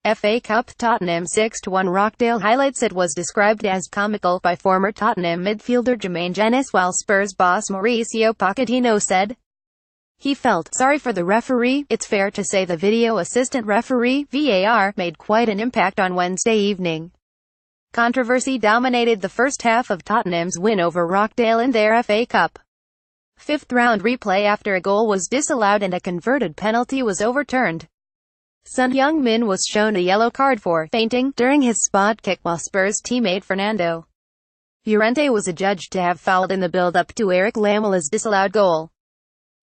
FA Cup Tottenham 6-1 Rochdale highlights. It was described as comical by former Tottenham midfielder Jermaine Jenas, while Spurs boss Mauricio Pochettino said he felt sorry for the referee. It's fair to say the video assistant referee, VAR, made quite an impact on Wednesday evening. Controversy dominated the first half of Tottenham's win over Rochdale in their FA Cup fifth round replay after a goal was disallowed and a converted penalty was overturned. Son Heung-min was shown a yellow card for fainting during his spot kick, while Spurs teammate Fernando Llorente was adjudged to have fouled in the build-up to Eric Lamella's disallowed goal.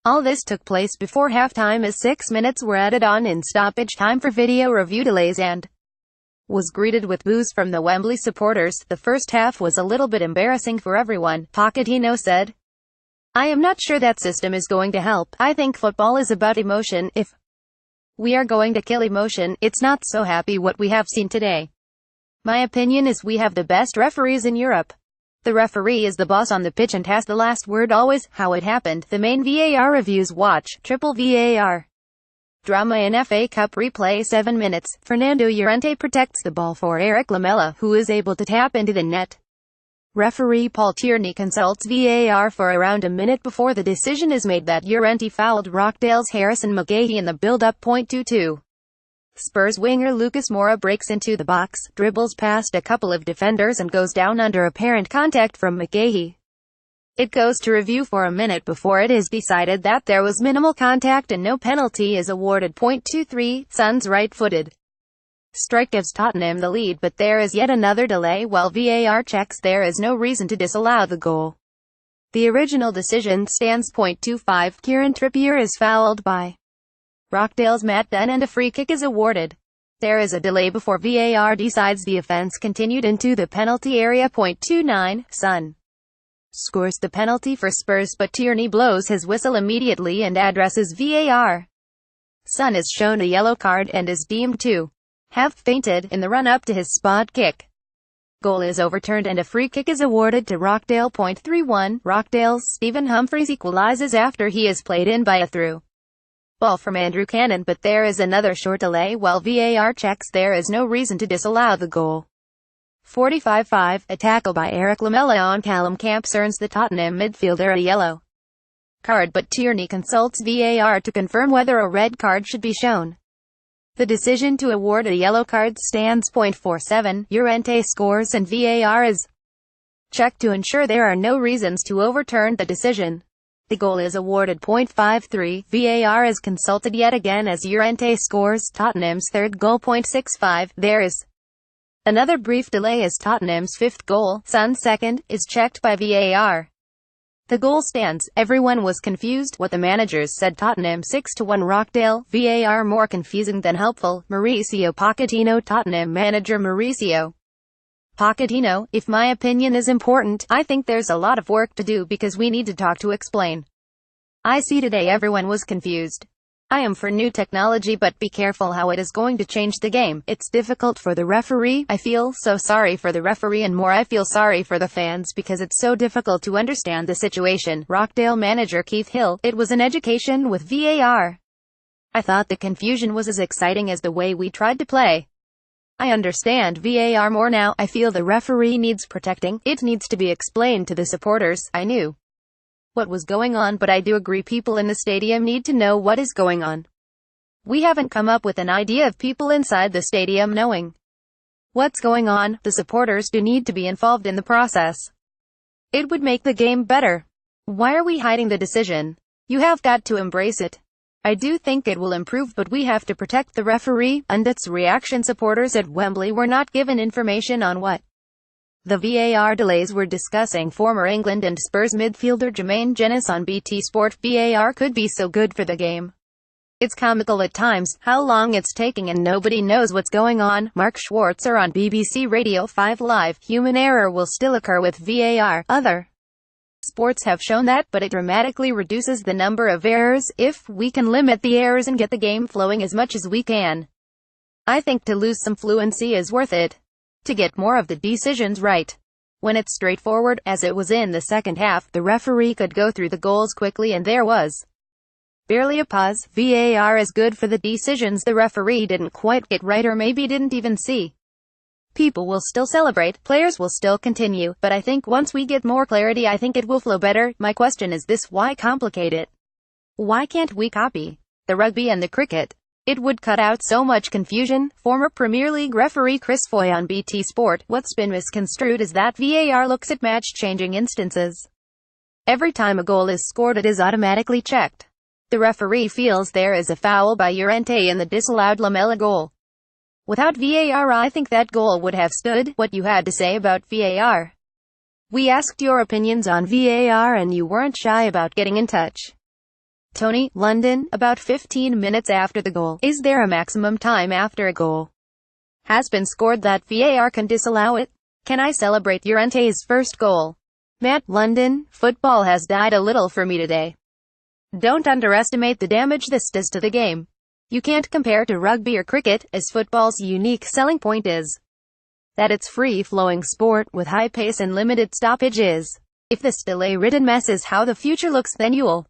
All this took place before halftime as 6 minutes were added on in stoppage time for video review delays and was greeted with boos from the Wembley supporters. The first half was a little bit embarrassing for everyone, Pochettino said. I am not sure that system is going to help. I think football is about emotion. If we are going to kill emotion, it's not so happy what we have seen today. My opinion is we have the best referees in Europe. The referee is the boss on the pitch and has the last word always. How it happened. The main VAR reviews. Watch Triple VAR drama in FA Cup replay. 7 minutes. Fernando Llorente protects the ball for Eric Lamela, who is able to tap into the net. Referee Paul Tierney consults VAR for around a minute before the decision is made that Llorente fouled Rochdale's Harrison McGahey in the build-up. 22. Spurs winger Lucas Moura breaks into the box, dribbles past a couple of defenders and goes down under apparent contact from McGahey. It goes to review for a minute before it is decided that there was minimal contact and no penalty is awarded. 23. Son's right-footed strike gives Tottenham the lead, but there is yet another delay while VAR checks. There is no reason to disallow the goal. The original decision stands. 25. Kieran Trippier is fouled by Rochdale's Matt Dunn and a free kick is awarded. There is a delay before VAR decides the offense continued into the penalty area. 29. Son scores the penalty for Spurs, but Tierney blows his whistle immediately and addresses VAR. Son is shown a yellow card and is deemed to have fainted in the run-up to his spot kick. Goal is overturned and a free kick is awarded to Rochdale. 31. Rochdale's Stephen Humphreys equalizes after he is played in by a through ball from Andrew Cannon, but there is another short delay while VAR checks. There is no reason to disallow the goal. 45. A tackle by Eric Lamela on Callum Camps earns the Tottenham midfielder a yellow card, but Tierney consults VAR to confirm whether a red card should be shown. The decision to award a yellow card stands. 47. Llorente scores and VAR is checked to ensure there are no reasons to overturn the decision. The goal is awarded. 53. VAR is consulted yet again as Llorente scores Tottenham's third goal. 65. There is another brief delay as Tottenham's fifth goal, Son's second, is checked by VAR. The goal stands. Everyone was confused. What the managers said. Tottenham 6-1 Rochdale. VAR more confusing than helpful. Mauricio Pochettino. Tottenham manager Mauricio Pochettino: if my opinion is important, I think there's a lot of work to do because we need to talk to explain. I see today everyone was confused. I am for new technology, but be careful how it is going to change the game. It's difficult for the referee. I feel so sorry for the referee, and more I feel sorry for the fans because it's so difficult to understand the situation. Rochdale manager Keith Hill: it was an education with VAR. I thought the confusion was as exciting as the way we tried to play. I understand VAR more now. I feel the referee needs protecting. It needs to be explained to the supporters. I knew what was going on, but I do agree people in the stadium need to know what is going on. We haven't come up with an idea of people inside the stadium knowing what's going on. The supporters do need to be involved in the process. It would make the game better. Why are we hiding the decision? You have got to embrace it. I do think it will improve, but we have to protect the referee. Pundits' reaction: supporters at Wembley were not given information on what the VAR delays were discussing. Former England and Spurs midfielder Jermaine Jenas on BT Sport: VAR could be so good for the game. It's comical at times, how long it's taking and nobody knows what's going on. Mark Schwarzer on BBC Radio 5 Live: human error will still occur with VAR. Other sports have shown that, but it dramatically reduces the number of errors. If we can limit the errors and get the game flowing as much as we can, I think to lose some fluency is worth it. To get more of the decisions right. When it's straightforward, as it was in the second half, the referee could go through the goals quickly and there was Barely a pause. VAR is good for the decisions the referee didn't quite get right or maybe didn't even see. People will still celebrate, players will still continue, but I think once we get more clarity I think it will flow better. My question is this: why complicate it? Why can't we copy the rugby and the cricket? It would cut out so much confusion. Former Premier League referee Chris Foy on BT Sport. What's been misconstrued is that VAR looks at match-changing instances. Every time a goal is scored it is automatically checked. The referee feels there is a foul by Llorente in the disallowed Lamela goal. Without VAR I think that goal would have stood. What you had to say about VAR? We asked your opinions on VAR and you weren't shy about getting in touch. Tony, London, about 15 minutes after the goal. Is there a maximum time after a goal has been scored that VAR can disallow it? Can I celebrate Llorente's first goal? Matt, London, football has died a little for me today. Don't underestimate the damage this does to the game. You can't compare to rugby or cricket, as football's unique selling point is that it's free-flowing sport with high pace and limited stoppages. If this delay-ridden mess is how the future looks, then you'll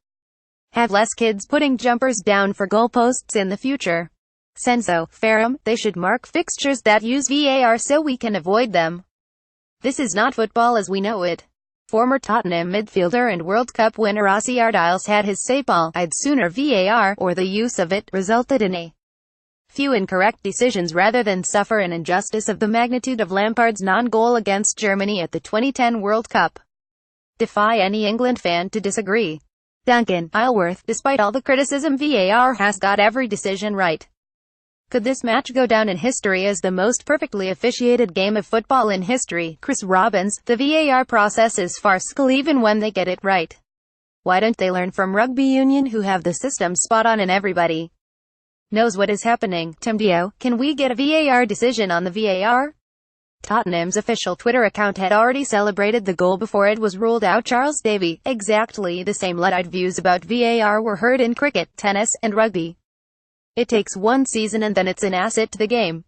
have less kids putting jumpers down for goalposts in the future. Senzo, Ferrum, they should mark fixtures that use VAR so we can avoid them. This is not football as we know it. Former Tottenham midfielder and World Cup winner Ossie Ardiles had his say. I'd sooner VAR, or the use of it, resulted in a few incorrect decisions rather than suffer an injustice of the magnitude of Lampard's non-goal against Germany at the 2010 World Cup. Defy any England fan to disagree. Duncan, Isleworth, despite all the criticism VAR has got every decision right. Could this match go down in history as the most perfectly officiated game of football in history? Chris Robbins, the VAR process is farcical even when they get it right. Why don't they learn from rugby union who have the system spot on and everybody knows what is happening? Tim Dio, can we get a VAR decision on the VAR? Tottenham's official Twitter account had already celebrated the goal before it was ruled out. Charles Davy, exactly the same Luddite views about VAR were heard in cricket, tennis, and rugby. It takes one season and then it's an asset to the game.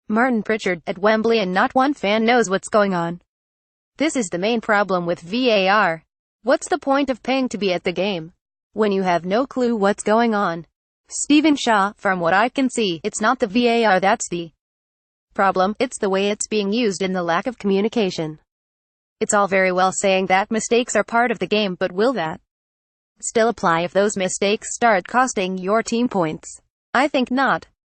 Martin Pritchard, at Wembley, and not one fan knows what's going on. This is the main problem with VAR. What's the point of paying to be at the game when you have no clue what's going on? Stephen Shaw, from what I can see, it's not the VAR that's the problem, it's the way it's being used and the lack of communication. It's all very well saying that mistakes are part of the game, but will that still apply if those mistakes start costing your team points? I think not.